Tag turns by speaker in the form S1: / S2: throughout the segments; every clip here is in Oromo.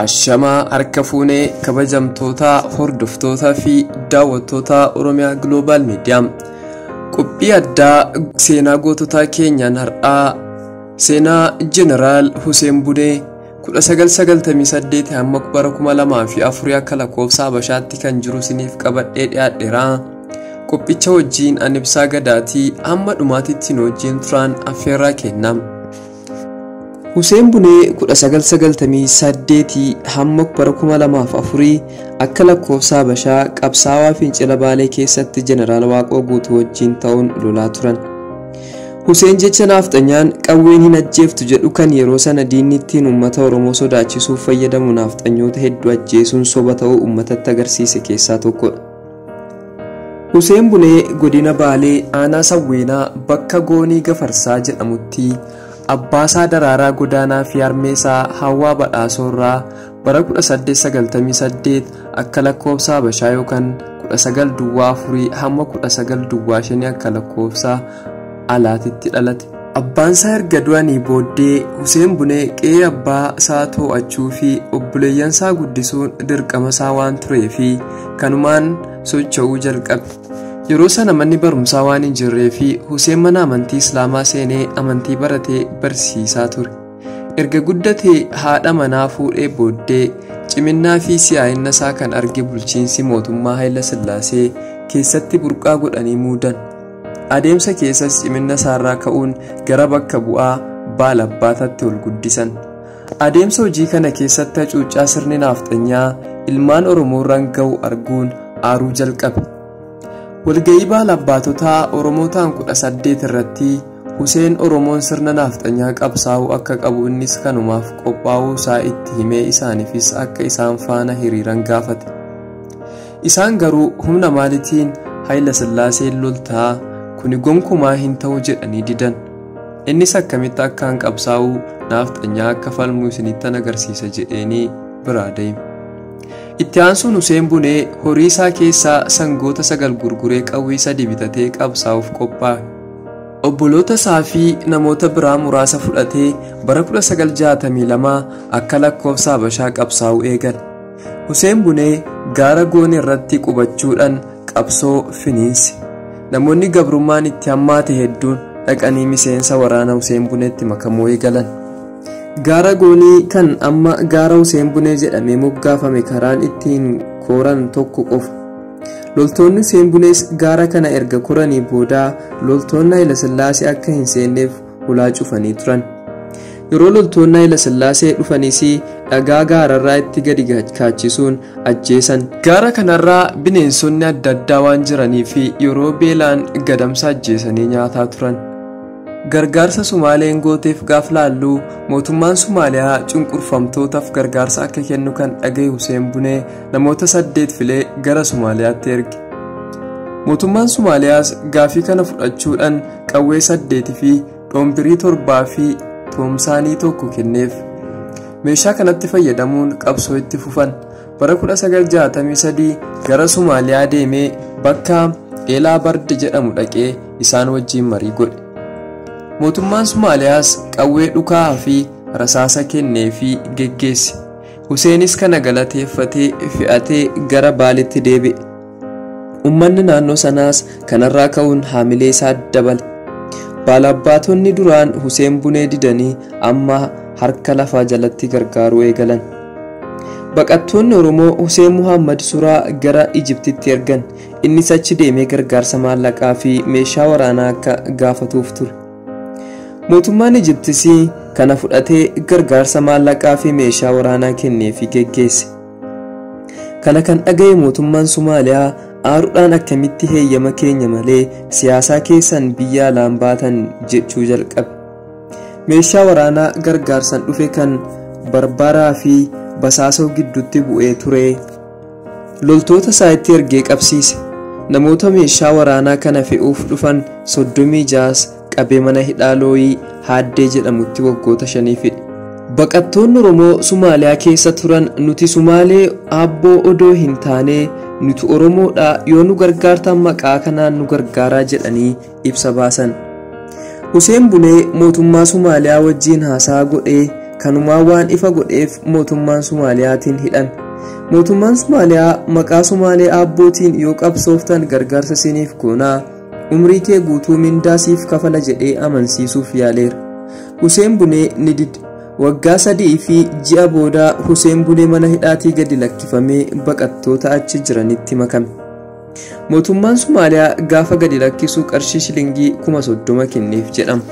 S1: Ashamaa harka fuunee kabajamtoota hordoftoota fi daawwattoota Oromiyaa Global Media. Qophii addaa seenaa goototaa keenyaan har'aa seenaa Jeneraal Hussein Bunee 1998 hamma 2004 akka lakkoofsa Habashaatti kan jiru isiniif qabadhee dhiyaadheera. Qophicha wajjin ani Ibsaa Gadaatii hamma dhumaatitti wajjin turaan affeerraa kennam. Hussein Bunee 1998 hamma 2004 akka lakkoofsa Habashaa qabsaawaa fincila Baalee keessatti Jeneraal Waaqoo Guutuu wajjin ta'uun lolaa turan. Hussein jecha nafxanyaan qawween hin ajjeeftu jedhu kan yeroo sana diinni ittiin uummata Oromoo sodaachisuuf fayyadamu nafxanyoota hedduu ajjeesuun soba ta'uu uummatatti agarsiise keessaa tokkodha. Hussein Bunee godina Baalee aanaa Sawweenaa bakka Goonii Gafarsaa jedhamutti Abbaasaa Daraaraa Godaanaa fi Harmeesaa Hawwaa Badhaasoorraa bara 1898 akka lakkoofsa Habashaa yookaan 1904 hamma 1905 akka lakkoofsa alaatitti dhalate. Abbaansaa erga du'anii booddee Hussein Bunee qe'ee abbaa isaa to'achuu fi obboleeyyansaa guddisuun dirqama isaa waan tureefi kanumaan socho'uu jalqabe. Yeroo sana manni barumsaa waan hin jirree fi Hussein mana amantii Islaamaa seenee amantii baratee barsiisaa ture. Erga guddatee haadha manaa fuudhee booddee ciminnaa fi siyaa'inna isaa kan arge bulchiinsi mootummaa Hayila Sillaasee keessatti burqaa godhanii muudan. Adeemsa keessas ciminna isaarraa ka'uun gara bakka bu'aa Baalabbaatatti ol guddisan. Adeemsa hojii kana keessatti hacuuccaa sirni nafxanyaa ilmaan Oromoo irraan ga'u arguun aaruu jalqabe. Walga'ii Baalabbaatotaa Oromootaan 18 irratti Hussein Oromoon sirna nafxanyaa qabsaa'uu akka qabu innis kanumaaf qophaa'uu isaa itti himee isaaniifis akka isaan faana hiriiran gaafate. Isaan garuu humna maaliitiin Hayila Sillaaseen loltaa kuni gonkumaa hin ta'u jedhanii didan. Innis akkamitti akkaan qabsaa'uu nafxanyaa akka falmuu isinittan agarsiisa jedheenii biraa deeme. Itti aansuun Hussein Bunee horii isaa keessaa sangoota 9 gurguree qawwee 3 bitatee qabsaa'uuf qophaa'e. Obboloota isaa fi namoota biraa muraasa fudhatee bara 1962 akka lakkoofsa Habashaa qabsaa'uu eegale. Hussein Bunee gaara Goonii irratti qubachuudhaan qabsoo finiinse. Namoonni gabrummaan itti hammaate hedduun dhaqanii miseensa waraana Hussein Buneetti makamuu eegalan. Gaara Goonii kan amma gaara Hussein Bunee jedhamee moggaafame karaan ittiin koran tokko qofa. Loltoonni Hussein Bunees gaara kana erga koranii booda loltoonni Hayila Sillaasee akka hin seenneef ulaa cufanii turan. Yeroo loltoonni Hayila Sillaasee dhufanis dhagaa gaararraa itti gadi kaachisuun ajjeesan. Gaara kanarraa bineensonni adda addaa waan jiraniif yeroo beelaan gadamsa ajjeesanii nyaataa turan. Gargaarsa Sumaaleen gooteef gaaf laallu mootummaan Sumaaliyaa cunqurfamtootaaf gargaarsa akka kennu kan dhagaye Hussein Bunee namoota 8 filee gara Sumaaliyaatti erge. Mootummaan Sumaaliyaas gaafii kana fudhachuudhaan qawwee 8 fi dhombirii 7 fi toomsaanii 1 kenneef. Meeshaa kanatti fayyadamuun qabsoo itti fufan. Bara 1963 gara Sumaaliyaa deemee bakka Eelaa Bardi jedhamu dhaqee isaan wajjin marii godhe. Mootummaan Sumaaliyaas qawwee dhukaa fi rasaasa kennee fi geggeesse. Huseenis kana galateeffatee fe'atee gara Baaleetti deebi'e. Uummanni naannoo sanaas kanarraa ka'uun haamilee isaa dabale. Baalabbaatonni duraan Hussein Bunee didanii amma harka lafaa jalatti gargaaruu eegalan. Baqattoonni Oromoo Hussein Muhammad Suraa gara Ijiptitti ergan. Innis achi deemee gargaarsa maallaqaa fi meeshaa waraanaa akka gaafatuuf ture. Mootummaan Ijiptis kana fudhatee gargaarsa maallaqaa fi meeshaa waraanaa kennee fi geggeesse. Kana kan dhagaye mootummaan Sumaaliyaa aaruudhaan akkamitti heeyyama keenya malee siyaasaa keessan biyya alaan baatan jechuu jalqabe. Meeshaa waraanaa gargaarsan dhufe kan barbaraa fi basaasoo gidduutti bu'ee ture. Loltoota isaa itti ergee qabsiise. Namoota meeshaa waraanaa kana fe'uuf dhufan 36 qabee mana hidhaa Looyii Haaddee jedhamutti waggoota 5 fidhe. Baqattoonni Oromoo Sumaaliyaa keessa turan nuti Sumaalee abboo odoo hin taane nuti Oromoodha yoo nu gargaartan maqaa kanaan nu gargaaraa jedhanii ibsa baasan. Hussein Bunee mootummaa Sumaaliyaa wajjin haasaa godhee kanumaa waan ifa godheef mootummaan Somaaliyaatiin hidhan. Mootummaan Somaaliyaa maqaa Somaaliyaa abbootiin yoo qabsooftan gargaarsa isiniif goonaa, umrii kee guutuu mindaa siif kafala jedhee amansiisuuf yaaleera. Huseen Bunee ni dide. Waggaa 3 fi ji'a booda Huseen Bunee mana hidhaatii gadi lakkifamee baqattoota achi jiranitti makame. Mootummaan Somaaliyaa gaafa gadi lakkisuu qarshii shilingii 30,000 kenneef jedhama.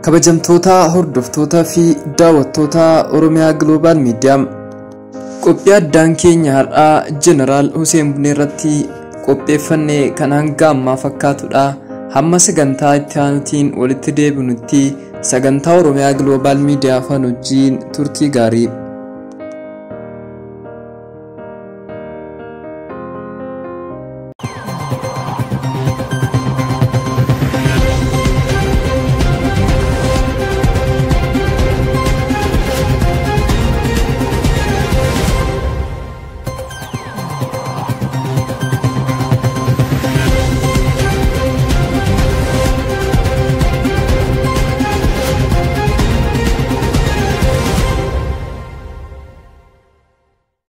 S1: Kabajamtoota hordoftootaa fi daawwattoota Oromiyaa Global Media, qophii addaan keenya har'aa Jeneraal Huseen Bunee irratti qopheeffannee kan hanga ammaa fakkaatudha. Hamma sagantaa itti aanutiin walitti deebinutti sagantaa Oromiyaa Global Media afaan wajjin turtii gaarii.